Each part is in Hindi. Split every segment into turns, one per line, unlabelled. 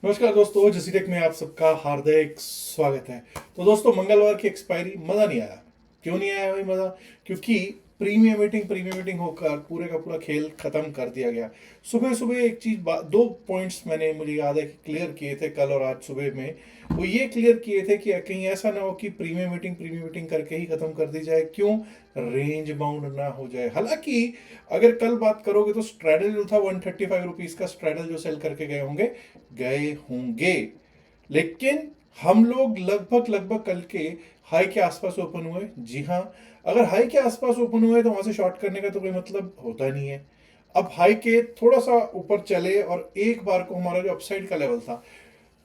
नमस्कार दोस्तों, जसीटेक में आप सबका हार्दिक स्वागत है। तो दोस्तों, मंगलवार की एक्सपायरी मज़ा नहीं आया। क्यों नहीं आया भाई मज़ा? क्योंकि प्रीमियम मीटिंग होकर पूरे का पूरा खेल ख़त्म कर दिया गया। सुबह सुबह एक चीज़ दो पॉइंट्स मैंने मुझे याद है कि क्लियर किए थे कल और आज सुबह में। वो ये क्लियर किए थे कि कहीं ऐसा ना हो कि प्रीमियम मीटिंग करके ही ख़त्म कर दी जाए। क्यों? रेंज बाउंड ना हो जाए। हालांकि अगर कल बात करोगे तो स्ट्रैडल जो था 135 रुपीज़ का स्ट्रैडल जो सेल करके गए होंगे, लेकिन हम लोग लगभग लगभग कल के हाई के आसपास ओपन हुए। जी हाँ, अगर हाई के आसपास ओपन हुए तो वहां से शॉर्ट करने का तो कोई मतलब होता नहीं है। अब हाई के थोड़ा सा ऊपर चले और एक बार को हमारा जो अपसाइड का लेवल था,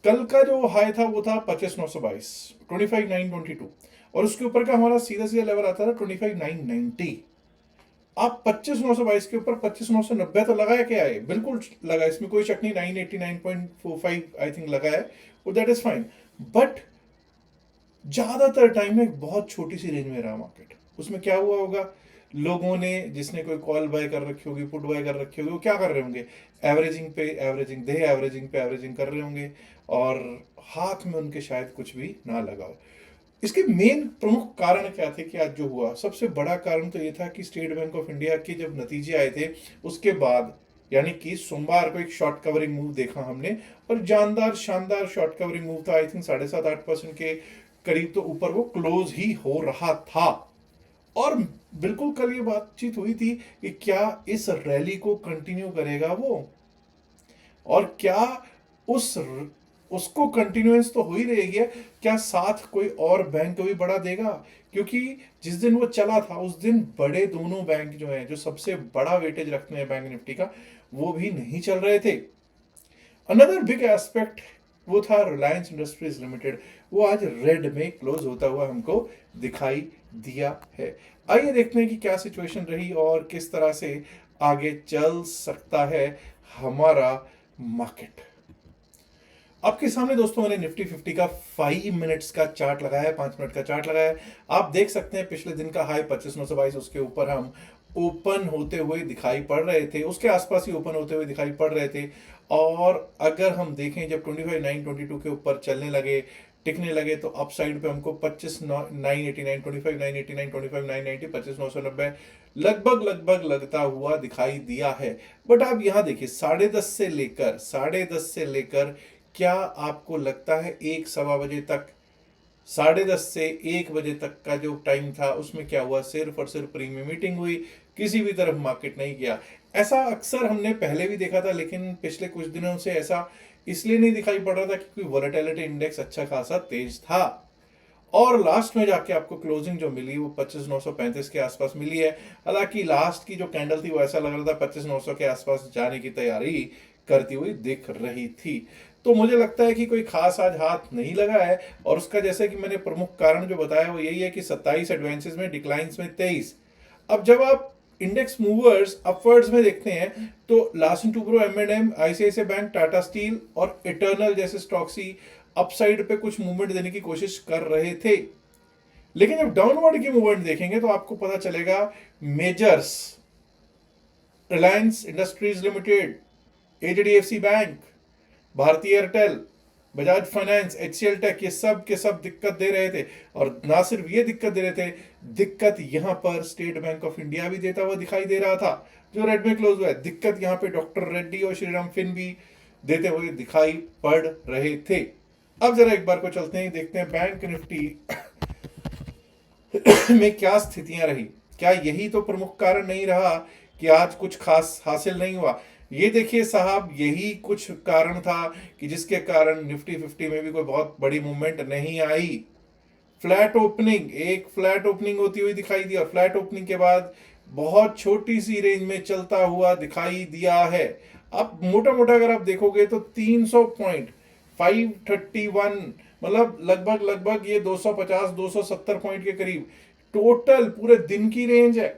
कल का जो हाई था वो था 25,922, 25,922, और उसके ऊपर का हमारा सीधा सीधा लेवल आता था 25,990। आप 25,922 के ऊपर 25,990 तो लगाया क्या है? बिल्कुल लगा, इसमें कोई शक नहीं। 989.45 आई थिंक लगा है, वो दैट इज फाइन। बट ज्यादातर टाइम में एक बहुत छोटी सी रेंज में रहा मार्केट। उसमें क्या हुआ होगा? लोगों ने, जिसने कोई कॉल बाय कर रखी होगी, पुट बाय कर रखी होगी, वो क्या कर रहे होंगे? एवरेजिंग पे एवरेजिंग कर रहे होंगे, और हाथ में उनके शायद कुछ भी ना लगा हो। इसके मेन प्रमुख कारण क्या थे कि आज जो हुआ, सबसे बड़ा कारण तो ये था कि स्टेट बैंक ऑफ इंडिया के जब नतीजे आए थे उसके बाद, यानी कि सोमवार को एक शॉर्ट कवरिंग मूव देखा हमने, और जानदार शानदार शॉर्ट कवरिंग मूव था। आई थिंक 7.5-8% के करीब तो ऊपर वो क्लोज ही हो रहा था। और बिल्कुल कल ये बातचीत हुई थी कि क्या इस रैली को कंटिन्यू करेगा वो, और क्या उस उसको कंटिन्यूएंस तो हो ही रहेगी है, क्या साथ कोई और बैंक को भी बढ़ा देगा? क्योंकि जिस दिन वो चला था उस दिन बड़े दोनों बैंक जो हैं, जो सबसे बड़ा वेटेज रखते हैं बैंक निफ्टी का, वो भी नहीं चल रहे थे। अनदर बिग एस्पेक्ट वो था रिलायंस इंडस्ट्रीज लिमिटेड। वो आज रेड में क्लोज होता हुआ हमको दिखाई दिया है। आइए देखते हैं कि क्या सिचुएशन रही और किस तरह से आगे चल सकता है हमारा मार्केट। आपके सामने दोस्तों मैंने निफ्टी 50 का 5 मिनट्स का चार्ट लगाया है, 5 मिनट का चार्ट लगाया है। आप देख सकते हैं पिछले दिन का हाई 25,922, उसके ऊपर हम ओपन होते हुए दिखाई पड़ रहे थे, उसके आसपास ही ओपन होते हुए दिखाई पड़ रहे थे। और अगर हम देखें जब 25,922 के ऊपर चलने लगे, टिकने लगे, तो अप साइड पे हमको 25,989, 25,989, 25,990, 25,990 लगभग लगभग लगता हुआ दिखाई दिया है। बट आप यहां देखिए, 10:30 से लेकर क्या आपको लगता है 1 सवा बजे तक, 10:30 से 1 बजे तक का जो टाइम था उसमें क्या हुआ? सिर्फ और सिर्फ प्रीमियम मीटिंग हुई, किसी भी तरफ मार्केट नहीं गया। ऐसा अक्सर हमने पहले भी देखा था, लेकिन पिछले कुछ दिनों से ऐसा इसलिए नहीं दिखाई पड़ रहा था क्योंकि वॉलेटिलिटी इंडेक्स अच्छा खासा तेज था। और लास्ट में जाके आपको क्लोजिंग जो मिली वो 25,935 के आसपास मिली है। हालांकि लास्ट की जो कैंडल थी वो ऐसा लग रहा था 25,900 के आसपास जाने की तैयारी करती हुई दिख रही थी। तो मुझे लगता है कि कोई खास आज हाथ नहीं लगा है, और उसका जैसे कि मैंने प्रमुख कारण जो बताया वो यही है कि 27 एडवांसेस में, डिक्लाइंस में 23। अब जब आप इंडेक्स मूवर्स अपवर्ड्स में देखते हैं तो लार्सन टुब्रो, एम&एम, आईसीआईसीआई बैंक, टाटा स्टील और इटर्नल जैसे स्टॉक्स ही अपसाइड पे कुछ मूवमेंट देने की कोशिश कर रहे थे। लेकिन जब डाउनवर्ड की मूवमेंट देखेंगे तो आपको पता चलेगा majors, Reliance industries limited, HDFC bank, Bharti Airtel, Bajaj finance, HCL tech, ये सब के सब दिक्कत दे रहे थे। और ना सिर्फ ये दिक्कत दे रहे थे, दिक्कत यहां पर स्टेट बैंक ऑफ इंडिया भी देता हुआ दिखाई दे रहा था, जो रेड में क्लोज हुआ है। दिक्कत यहां पे डॉक्टर रेड्डी और श्रीराम फिन भी देते हुए दिखाई पड़ रहे थे। अब जरा एक बार को चलते हैं, देखते हैं बैंक निफ्टी में क्या स्थितियां रही। क्या यही तो प्रमुख कारण नहीं रहा कि आज कुछ खास हासिल नहीं हुआ? ये देखिए साहब, यही कुछ कारण था कि जिसके कारण निफ्टी 50 में भी कोई बहुत बड़ी मूवमेंट नहीं आई। फ्लैट ओपनिंग, एक फ्लैट ओपनिंग होती हुई दिखाई दी, और फ्लैट ओपनिंग के बाद बहुत छोटी सी रेंज में चलता हुआ दिखाई दिया है। अब मोटा मोटा अगर आप देखोगे तो 300 पॉइंट, 531, मतलब लगभग लगभग ये 250 270 पॉइंट के करीब टोटल पूरे दिन की रेंज है।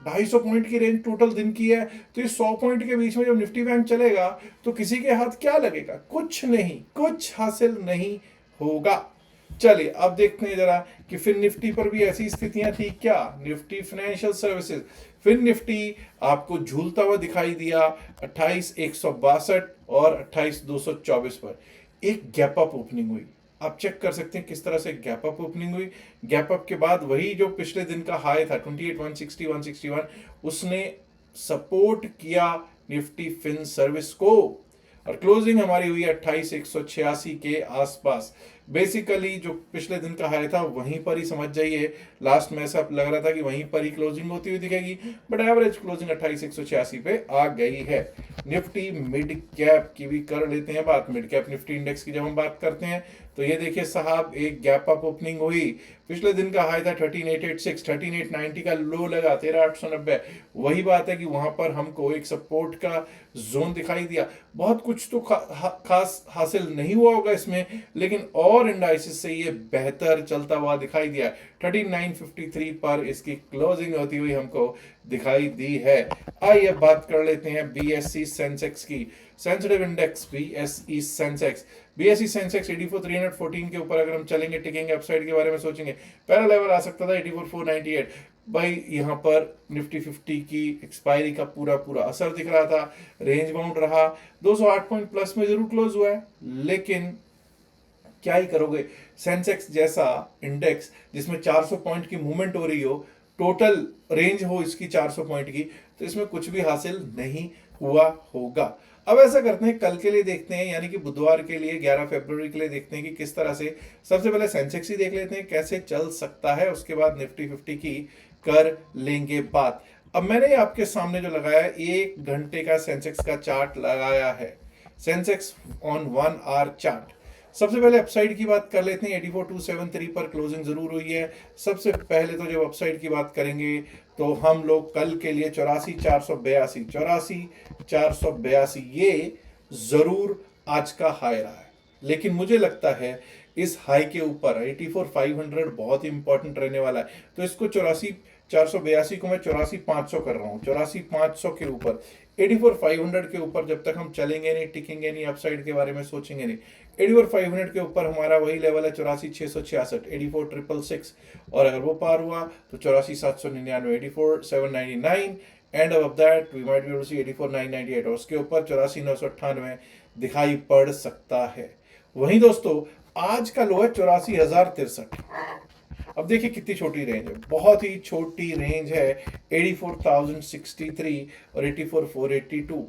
250 पॉइंट की रेंज टोटल दिन की है। तो ये 100 पॉइंट के बीच में जब निफ्टी बैंक चलेगा तो किसी के हाथ क्या लगेगा? कुछ नहीं, कुछ हासिल नहीं होगा। चलिए अब देखते हैं जरा कि फिन निफ्टी पर भी ऐसी स्थितियां थी क्या। Nifty financial services, fin Nifty आपको झूलता हुआ दिखाई दिया 28,162 और 28,224 पर। एक गैप अप ओपनिंग हुई। आप चेक कर सकते हैं किस तरह से गैप अप ओपनिंग हुई। गैप अप के बाद वही जो पिछले दिन का हाई था 28,160 161, उसने सपोर्ट किया निफ्टी फिन सर्विस को, और क्लोजिंग हमारी हुई 28,186 के आसपास। बेसिकली जो पिछले दिन का हाई था वहीं पर ही समझ जाइए, लास्ट में ऐसा लग रहा था कि वहीं पर ही क्लोजिंग होती हुई दिखेगी, बट एवरेज क्लोजिंग 28,186 पे आ गई है। निफ्टी मिड कैप की भी कर लेते हैं बात। मिड कैप निफ्टी इंडेक्स की जब हम बात करते हैं तो ये देखिए साहब, एक गैप अप ओपनिंग हुई। पिछले दिन का हाई था 13,886, 13,890 का लो लगा 13,890। वही बात है कि वहां पर हमको एक सपोर्ट का जोन दिखाई दिया। बहुत कुछ तो खास हासिल नहीं हुआ होगा इसमें, लेकिन और इंडाइसिस से ये बेहतर चलता हुआ दिखाई दिया। 3953 पर इसकी क्लोजिंग होती हुई हमको दिखाई दी है। आइए अब बात कर लेते हैं बीएसई सेंसेक्स की। Sensitive index BSE Sensex, BSE Sensex 84,314 के ऊपर अगर हम चलेंगे टिकेंगे अपसाइड के बारे में सोचेंगे, पहला लेवल आ सकता था 84,498। भाई यहाँ पर निफ्टी 50 की एक्सपायरी का पूरा पूरा असर दिख रहा था, रेंज बाउंड रहा, 208 पॉइंट प्लस में जरूर क्लोज हुआ है, लेकिन क्या ही करोगे। सेंसेक्स जैसा इंडेक्स जिसमें 400 पॉइंट की मूवमेंट हो रही हो, टोटल रेंज हो इसकी 400 पॉइंट की, तो इसमें कुछ भी हासिल नहीं हुआ होगा। अब ऐसा करते हैं, कल के लिए देखते हैं, यानी कि बुधवार के लिए 11 फरवरी के लिए देखते हैं कि किस तरह से, सबसे पहले सेंसेक्स ही देख लेते हैं कैसे चल सकता है, उसके बाद निफ्टी 50 की कर लेंगे बात। अब मैंने आपके सामने जो लगाया 1 घंटे का सेंसेक्स का चार्ट लगाया है, सेंसेक्स ऑन 1 आवर चार्ट। सबसे पहले अपसाइड की बात कर लेते हैं। 84,273 पर क्लोजिंग जरूर हुई है। सबसे पहले तो जब अपसाइड की बात करेंगे तो हम लोग कल के लिए 84,482 ये जरूर आज का हाई रहा है, लेकिन मुझे लगता है इस हाई के ऊपर 84,500 बहुत ही इंपॉर्टेंट रहने वाला है। तो इसको 84,482 को मैं 84,500 कर रहा हूँ। 84,500 के ऊपर, 84,500 के ऊपर जब तक हम चलेंगे नहीं, टिकेंगे नहीं, अपसाइड के बारे में सोचेंगे नहीं। 84,500 के ऊपर हमारा वही लेवल है 84,666, 84,666, और अगर वो पार हुआ तो 84,799, 84,799, एंड अब that we might be able to see 84,998, और उसके ऊपर 84,998 दिखाई पड़ सकता है। वहीं दोस्तों आज का लो है 84,063। अब देखिए कितनी छोटी रेंज है, बहुत ही छोटी रेंज है। 84,063 और 84,482।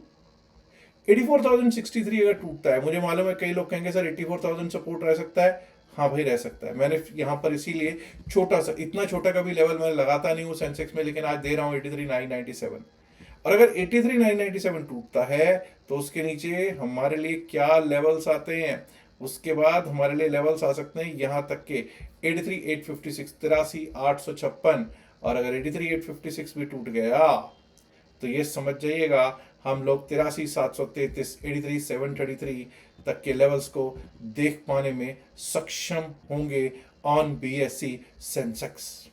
84,063 अगर टूटता है, मुझे मालूम है कई लोग कहेंगे सर 84,000 सपोर्ट रह सकता है। हाँ भाई रह सकता है। मैंने यहाँ पर इसीलिए छोटा सा, इतना छोटा का भी लेवल मैंने लगाता नहीं हूँ सेंसेक्स में, लेकिन आज दे रहा हूँ 83,997। और अगर 83,997 टूटता है तो उसके नीचे हमारे लिए क्या लेवल्स आते हैं, उसके बाद हमारे लिए लेवल्स आ सकते हैं यहाँ तक के 83,856, 83,856। और अगर 83,856 भी टूट गया तो ये समझ जाइएगा हम लोग 83,733, 83,733 तक के लेवल्स को देख पाने में सक्षम होंगे ऑन बीएसई सेंसेक्स।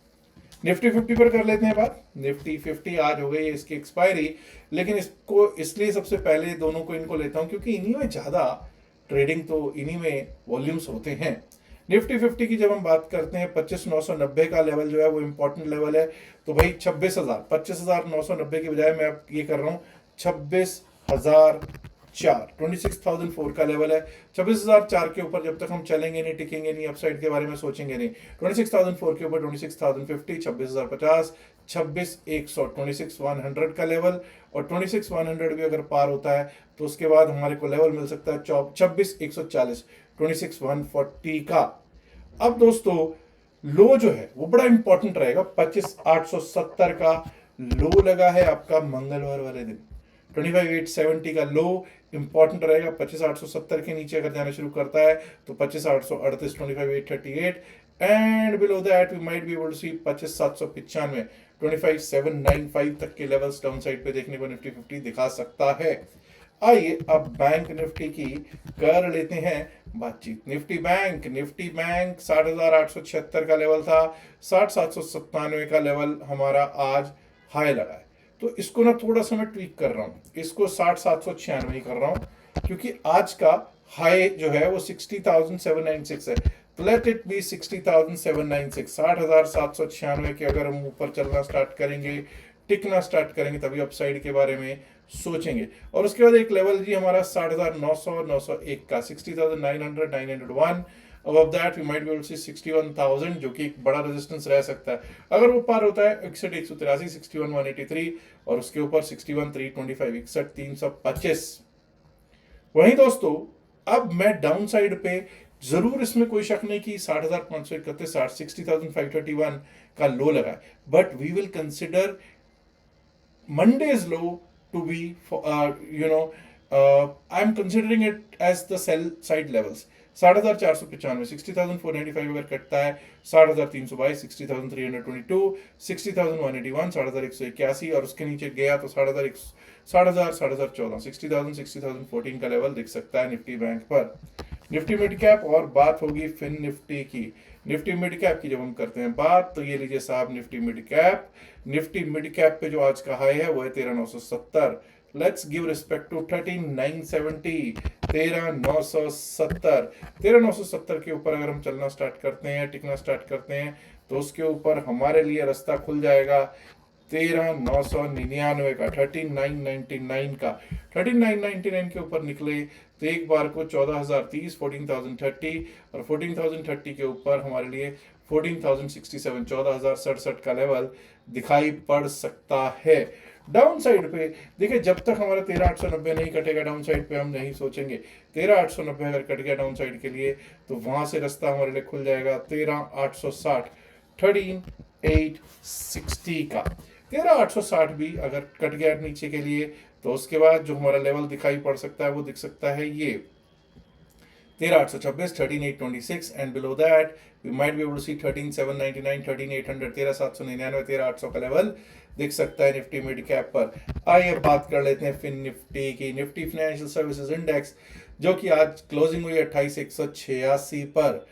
निफ्टी 50 पर कर लेते हैं बात। निफ्टी 50 आज हो गई है इसकी एक्सपायरी, लेकिन इसको इसलिए सबसे पहले दोनों को इनको लेता हूं क्योंकि इन्हीं में ज्यादा ट्रेडिंग, तो इन्हीं में वॉल्यूम्स होते हैं। निफ्टी 50 की जब हम बात करते हैं 25,990 का लेवल जो है वो इंपॉर्टेंट लेवल है। तो भाई 25,990 की बजाय मैं अब ये कर रहा हूँ 26,004, 26,004 का लेवल है। 26,004 के ऊपर जब तक हम चलेंगे नहीं, टिकेंगे नहीं, अपसाइड के बारे में सोचेंगे नहीं। 26,004 के ऊपर 26,050, 26,050, 26,100, 26,100 का लेवल, और 26,100 भी अगर पार होता है तो उसके बाद हमारे को लेवल मिल सकता है 26,140, 26,140 का। अब दोस्तों लो जो है वो बड़ा इंपॉर्टेंट रहेगा। 25,870 का लो लगा है आपका मंगलवार वाले दिन। 25,870 का लो इंपॉर्टेंट रहेगा। 25,870 के नीचे अगर जाना शुरू करता है तो 25,838, 25,838, and below that we might be able to see 25,795, 25,795 तक के लेवल्स डाउन साइड पे देखने को निफ्टी 50 दिखा सकता है। आइए अब बैंक निफ्टी की कर लेते हैं बातचीत। निफ्टी बैंक 60,876 का लेवल था, 60,797 का लेवल हमारा आज हाई लगा है। तो इसको ना थोड़ा सा मैं ट्वीक कर रहा हूँ, इसको 60,796 कर रहा हूँ, क्योंकि आज का हाई जो है वो 60,796 है। तो लेट इट बी 60,796, 60,796 के अगर हम ऊपर चलना स्टार्ट करेंगे, टिकना स्टार्ट करेंगे, तभी अपसाइड के बारे में सोचेंगे। और उसके बाद एक लेवल जी हमारा 60,900, 901 का, 60,900, 901। Above that we might be able to see 61,000, जो कि एक बड़ा रेजिस्टेंस रह सकता है। अगर वो पार होता है 61,183, 61,183, और उसके ऊपर 61,325, 61,325। वहीं दोस्तों अब मैं डाउन साइड पे जरूर, इसमें कोई शक नहीं कि 60,531, 60,531 का लो लगा है, but we will consider Monday's low to be, I'm considering it as the sell side levels. 60,495, 60,495 अगर कटता है, 60,322, 60,322, 60,181, 60,181, और उसके नीचे गया तो 60,014, 60,014 का लेवल दिख सकता है निफ्टी बैंक पर। निफ्टी मिड कैप, और बात होगी फिन निफ्टी की। निफ्टी मिड कैप की जब हम करते हैं बात, तो ये लीजिए साहब Nifty mid cap. Nifty mid cap पे जो आज का हाई है वो है 13,970। Let's give respect to 13,970, 13,970। 13,970 के ऊपर अगर हम चलना स्टार्ट करते हैं, टिकना स्टार्ट करते हैं, तो उसके ऊपर हमारे लिए रास्ता खुल जाएगा 13,999 का, 13,999 का। 13,999 के ऊपर निकले तो एक बार को 14,030, 14,030, और 14,030 के ऊपर हमारे लिए 14,067, 14,067 का लेवल दिखाई पड़ सकता है। डाउन साइड पे देखिए, जब तक हमारा 13,890 नहीं कटेगा डाउन साइड पे हम नहीं सोचेंगे। 13,890 अगर कट गया डाउन साइड के लिए, तो वहां से रास्ता हमारे लिए खुल जाएगा 13,860, 13,860 का। 13,860 भी अगर कट गया नीचे के लिए, तो उसके बाद जो हमारा लेवल दिखाई पड़ सकता है वो दिख सकता है ये 13,826, 13,826, and below that we might be able to see 13,799, 13,800, 13,799, 13,800 का लेवल दिख सकता है निफ्टी मिड कैप पर। आइए बात कर लेते हैं फिन निफ्टी की। निफ्टी फाइनेंशियल सर्विसेज इंडेक्स, जो कि आज क्लोजिंग हुई 28,186 पर,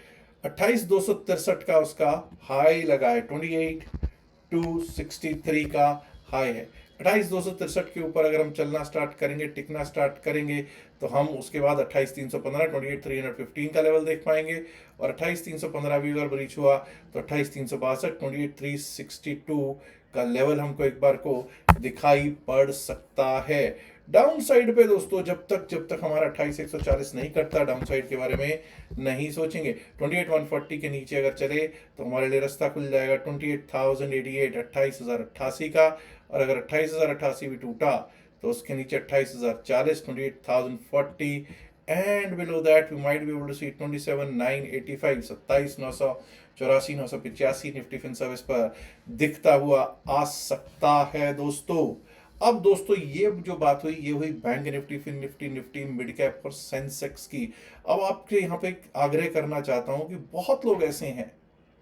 28,263 का उसका हाई लगा है, 28,263 का हाई है। 28,263 के ऊपर अगर हम चलना स्टार्ट करेंगे, टिकना स्टार्ट करेंगे, तो हम उसके बाद 28,315, 28,315 का लेवल देख पाएंगे। और 28,315 भी अगर ब्रीच हुआ तो 28,362, 28,362 का लेवल हमको एक बार को दिखाई पड़ सकता है। डाउन साइड पे दोस्तों जब तक हमारा 28,140 नहीं कटता, डाउन साइड के बारे में नहीं सोचेंगे। 28,140 के नीचे अगर चले तो हमारे लिए रास्ता खुल जाएगा 28,088, 28,088 का। और अगर 28,088 भी टूटा तो उसके नीचे 28,040, 28,040, and below that we might be able to see 27,985, 27,984, 985 Nifty fin service पर दिखता हुआ आ सकता है दोस्तों। अब दोस्तों ये जो बात हुई, ये हुई bank Nifty, fin Nifty, Nifty mid cap और सेंसेक्स की। अब आपके यहाँ पे आग्रह करना चाहता हूँ कि बहुत लोग ऐसे हैं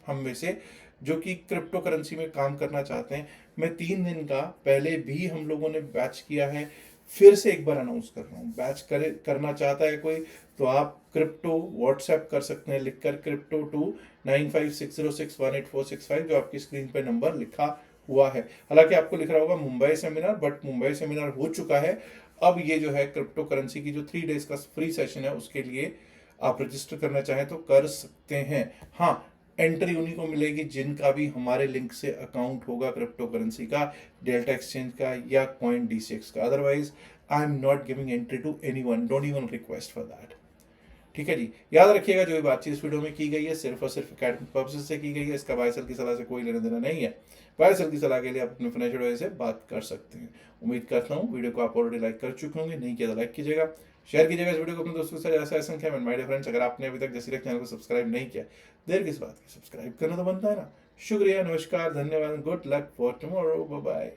हम में से जो कि क्रिप्टो करेंसी में काम करना चाहते हैं। मैं 3 दिन का पहले भी हम लोगों ने बैच किया है, फिर से एक बार अनाउंस कर रहा हूँ। बैच करना चाहता है कोई, तो आप क्रिप्टो व्हाट्सएप कर सकते हैं लिखकर क्रिप्टो टू 9560618465, जो आपकी स्क्रीन पे नंबर लिखा हुआ है। हालांकि आपको लिख रहा होगा Mumbai seminar, but Mumbai seminar हो चुका है। अब ये जो है क्रिप्टो करेंसी की जो 3 डेज का फ्री सेशन है, उसके लिए आप रजिस्टर करना चाहें तो कर सकते हैं। हाँ, एंट्री उन्हीं को मिलेगी जिनका भी हमारे लिंक से अकाउंट होगा क्रिप्टो करेंसी का, डेल्टा एक्सचेंज का या कॉइन DCX का। Otherwise I am not giving entry to anyone, don't even request for that. ठीक है जी, याद रखिएगा जो भी बातचीत इस वीडियो में की गई है सिर्फ और सिर्फ एकेडमिक पर्पसेस से की गई है। इसका बाय सेल की सलाह से कोई लेना देना नहीं है। बाय सेल की सलाह के लिए आप अपने फाइनेंशियल एडवाइजर से बात कर सकते हैं। उम्मीद करता हूँ वीडियो को आप ऑलरेडी लाइक कर चुके होंगे, नहीं किया तो लाइक कीजिएगा, शेयर कीजिएगा इस वीडियो को अपने दोस्तों के साथ। ऐसा संख्या में माय डियर फ्रेंड्स, अगर आपने अभी तक जसीरक चैनल को सब्सक्राइब नहीं किया, देर किस बात की, सब्सक्राइब करना तो बनता है ना। शुक्रिया, नमस्कार, धन्यवाद, good luck for tomorrow, bye bye.